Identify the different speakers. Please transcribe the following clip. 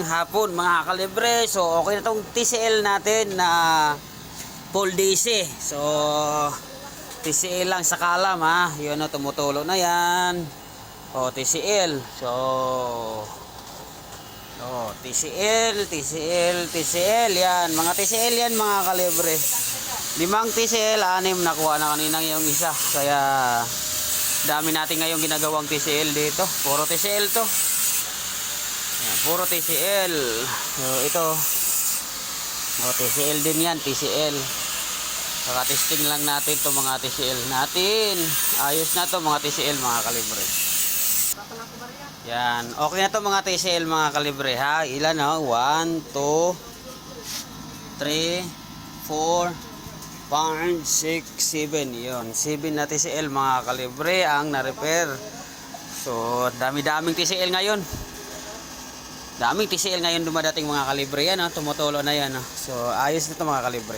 Speaker 1: Magandang hapon mga kalibre. So okay na tong TCL natin na full DC. So TCL lang sa kalam ha. Yun o, tumutulo na yan. O TCL. So TCL yan. Mga TCL yan mga kalibre. 5 TCL, 6 nakuha na kanina yung isa. Kaya dami natin ngayong ginagawang TCL dito. Puro TCL to. Yan, puro TCL. So ito. TCL din yan, TCL. Saka testing lang natin to mga TCL natin. Ayos na to mga TCL mga kalibre. Yan, okay na to mga TCL mga kalibre ha. Ilan no? 1, 2, 3, 4, 5, 6, 7. Yun, 7 na TCL mga kalibre ang na-repair. So dami-daming TCL ngayon. Daming TCL ngayon dumadating mga kalibre yan, tumutulo na yan. So ayos nito mga kalibre.